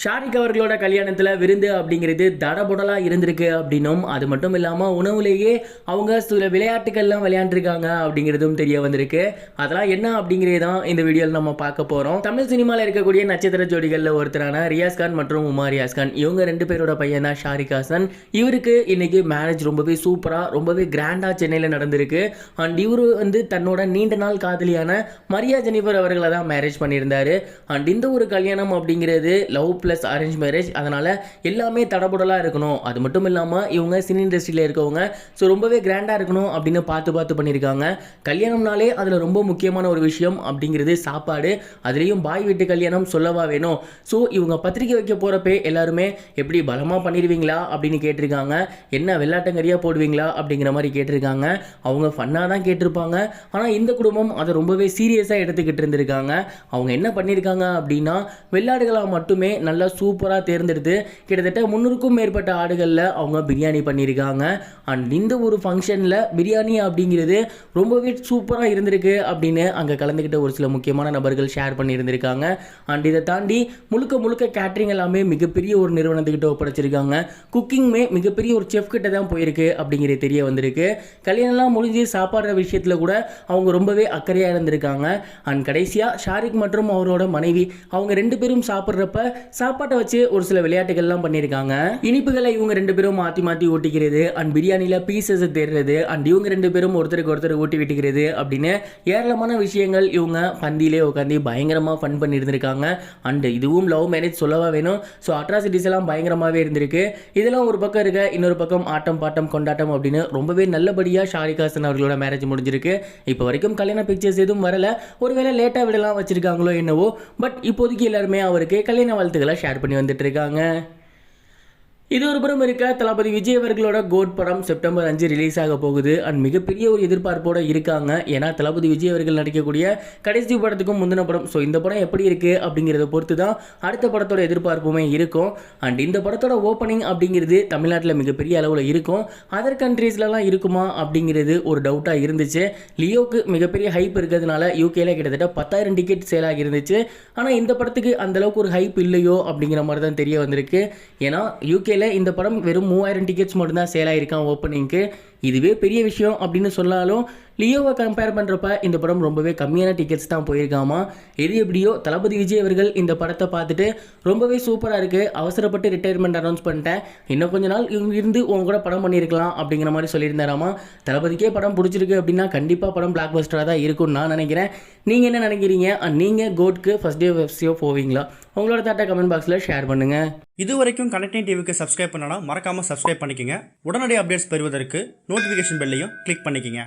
ஷாரிக் அவர்களோட கல்யாணத்தில் விருந்து அப்படிங்கிறது தடபுடலாக இருந்திருக்கு அப்படின்னும், அது மட்டும் இல்லாமல் உணவுலேயே அவங்க சில விளையாட்டுகள்லாம் விளையாண்டுருக்காங்க அப்படிங்கிறதும் தெரிய வந்திருக்கு. அதெல்லாம் என்ன அப்படிங்கிறது தான் இந்த வீடியோவில் நம்ம பார்க்க போகிறோம். தமிழ் சினிமாவில் இருக்கக்கூடிய நட்சத்திர ஜோடிகளில் ஒருத்தரான ரியாஸ் கான் மற்றும் உமா ரியாஸ் கான், இவங்க ரெண்டு பேரோட பையன் தான் ஷாரிக் ஹாசன். இவருக்கு இன்னைக்கு மேரேஜ் ரொம்பவே சூப்பராக ரொம்பவே கிராண்டாக சென்னையில் நடந்திருக்கு. அண்ட் இவரு தன்னோட நீண்ட நாள் காதலியான மரியா ஜெனிஃபர் அவர்களை தான் மேரேஜ் பண்ணியிருந்தாரு. அண்ட் இந்த ஒரு கல்யாணம் அப்படிங்கிறது லவ் ப்ளஸ் அரேஞ்ச் மேரேஜ். அதனால் எல்லாமே தடபுடலாக இருக்கணும். அது மட்டும் இல்லாமல் இவங்க சினி இண்டஸ்ட்ரியில் இருக்கவங்க, ஸோ ரொம்பவே கிராண்டாக இருக்கணும் அப்படின்னு பார்த்து பண்ணியிருக்காங்க. கல்யாணம்னாலே அதில் ரொம்ப முக்கியமான ஒரு விஷயம் அப்படிங்கிறது சாப்பாடு. அதுலேயும் பாய் வீட்டு கல்யாணம் சொல்லவா வேணும். ஸோ இவங்க பத்திரிக்கை வைக்க போகிறப்பே எல்லாருமே எப்படி பலமாக பண்ணிடுவீங்களா அப்படின்னு கேட்டிருக்காங்க. என்ன வெள்ளாட்டங்கரியாக போடுவீங்களா அப்படிங்கிற மாதிரி கேட்டிருக்காங்க. அவங்க ஃபன்னாக தான் கேட்டிருப்பாங்க. ஆனால் இந்த குடும்பம் அதை ரொம்பவே சீரியஸாக எடுத்துக்கிட்டு இருந்திருக்காங்க. அவங்க என்ன பண்ணியிருக்காங்க அப்படின்னா, வெள்ளாடுகளாக மட்டுமே நல்லா சூப்பராக தேர்ந்தெடுத்து கிட்டத்தட்ட 300க்கும் மேற்பட்ட ஆடுகளில் அவங்க பிரியாணி பண்ணியிருக்காங்க. அண்ட் இந்த ஒரு ஃபங்க்ஷனில் பிரியாணி அப்படிங்கிறது ரொம்பவே சூப்பராக இருந்திருக்கு அப்படின்னு அங்கே கலந்துக்கிட்ட ஒரு சில முக்கியமான நபர்கள் ஷேர் பண்ணியிருந்திருக்காங்க. அண்ட் இதை தாண்டி முழுக்க கேட்ரிங் எல்லாமே மிகப்பெரிய ஒரு நிறுவனத்துக்கிட்ட ஒப்படைச்சிருக்காங்க. குக்கிங்குமே மிகப்பெரிய ஒரு செஃப் கிட்ட தான் போயிருக்கு அப்படிங்கிறது தெரிய வந்திருக்கு. கல்யாணம்லாம் முடிஞ்சு சாப்பாடுற விஷயத்தில் கூட அவங்க ரொம்பவே அக்கறையாக இருந்திருக்காங்க. அண்ட் கடைசியாக ஷாரிக் மற்றும் அவரோட மனைவி அவங்க ரெண்டு பேரும் சாப்பிட்றப்ப சாப்பாட்டை வச்சு ஒரு சில விளையாட்டுகள்லாம் பண்ணியிருக்காங்க. இனிப்புகளை இவங்க ரெண்டு பேரும் மாற்றி ஊட்டிக்கிறது, அண்ட் பிரியாணியில் பீசஸ் தேடுறது, அண்ட் இவங்க ரெண்டு பேரும் ஒருத்தருக்கு ஒருத்தர் ஊட்டி விட்டுக்கிறது அப்படின்னு ஏராளமான விஷயங்கள் இவங்க பந்தியிலே உட்காந்து பயங்கரமாக ஃபன் பண்ணியிருந்திருக்காங்க. அண்ட் இதுவும் லவ் மேரேஜ் சொல்லவா வேணும். ஸோ அட்ராசிட்டிஸ் எல்லாம் பயங்கரமாகவே இருந்திருக்கு. இதெல்லாம் ஒரு பக்கம் இருக்க, இன்னொரு பக்கம் ஆட்டம் பாட்டம் கொண்டாட்டம் அப்படின்னு ரொம்பவே நல்லபடியாக ஷாரிக் ஹாசன் அவர்களோட மேரேஜ் முடிஞ்சிருக்கு. இப்போ வரைக்கும் கல்யாண பிக்சர்ஸ் எதுவும் வரல. ஒருவேளை லேட்டாக விடலாம் வச்சிருக்காங்களோ என்னவோ. பட் இப்போதைக்கு எல்லாருமே அவருக்கு கல்யாண வாழ்த்துக்களை ஷேர் பண்ணி வந்துட்டு இருக்காங்க. இது ஒரு புறம் இருக்க, தளபதி விஜய் அவர்களோட கோட் படம் செப்டம்பர் 5 ரிலீஸ் ஆக போகுது. அண்ட் மிகப்பெரிய ஒரு எதிர்பார்ப்போடு இருக்காங்க. ஏன்னா தளபதி விஜய் அவர்கள் நடிக்கக்கூடிய கடைசி படத்துக்கும் முந்தின படம். ஸோ இந்த படம் எப்படி இருக்குது அப்படிங்கிறத பொறுத்து தான் அடுத்த படத்தோட எதிர்பார்ப்புமே இருக்கும். அண்ட் இந்த படத்தோட ஓப்பனிங் அப்படிங்கிறது தமிழ்நாட்டில் மிகப்பெரிய அளவில் இருக்கும். அதர் கண்ட்ரீஸ்லலாம் இருக்குமா அப்படிங்கிறது ஒரு டவுட்டாக இருந்துச்சு. லியோக்கு மிகப்பெரிய ஹைப் இருக்கிறதுனால யூகேல கிட்டத்தட்ட 10,000 டிக்கெட் சேல் ஆகிருந்துச்சு. ஆனால் இந்த படத்துக்கு அந்தளவுக்கு ஒரு ஹைப் இல்லையோ அப்படிங்கிற மாதிரி தான் தெரிய வந்திருக்கு. ஏன்னா யூகேல இந்த படம் வெறும் 3000 டிக்கெட்ஸ் மட்டும்தான் சேல் ஆகிருக்கான் ஓப்பனிங்க்கு. இதுவே பெரிய விஷயம் அப்படின்னு சொன்னாலும் லியோவை கம்பேர் பண்ணுறப்ப இந்த படம் ரொம்பவே கம்மியான டிக்கெட்ஸ் தான் போயிருக்காமா. எது எப்படியோ தளபதி விஜய் அவர்கள் இந்த படத்தை பார்த்துட்டு ரொம்பவே சூப்பராக இருக்குது, அவசரப்பட்டு ரிட்டையர்மெண்ட் அனௌன்ஸ் பண்ணிட்டேன், இன்னும் கொஞ்ச நாள் இருந்து உங்க கூட படம் பண்ணியிருக்கலாம் அப்படிங்கிற மாதிரி சொல்லியிருந்தாராமா. தளபதிக்கே படம் பிடிச்சிருக்கு அப்படின்னா கண்டிப்பாக படம் பிளாக் பஸ்டராக தான் இருக்கும்னு நான் நினைக்கிறேன். நீங்கள் என்ன நினைக்கிறீங்க? நீங்கள் கோட்க்கு ஃபர்ஸ்ட் டே வெப்ஸியோ போவீங்களா? உங்களோட தாட்டை கமெண்ட் பாக்ஸில் ஷேர் பண்ணுங்கள். இது வரைக்கும் கனெக்டிங் டிவிக்கு சப்ஸ்கிரைப் பண்ணனா மறக்காமல் சப்ஸ்கிரைப் பண்ணிக்கங்க. உடனடி அப்டேட்ஸ் பெறுவதற்கு நோட்டிஃபிகேஷன் பெல்லையும் கிளிக் பண்ணிக்கங்க.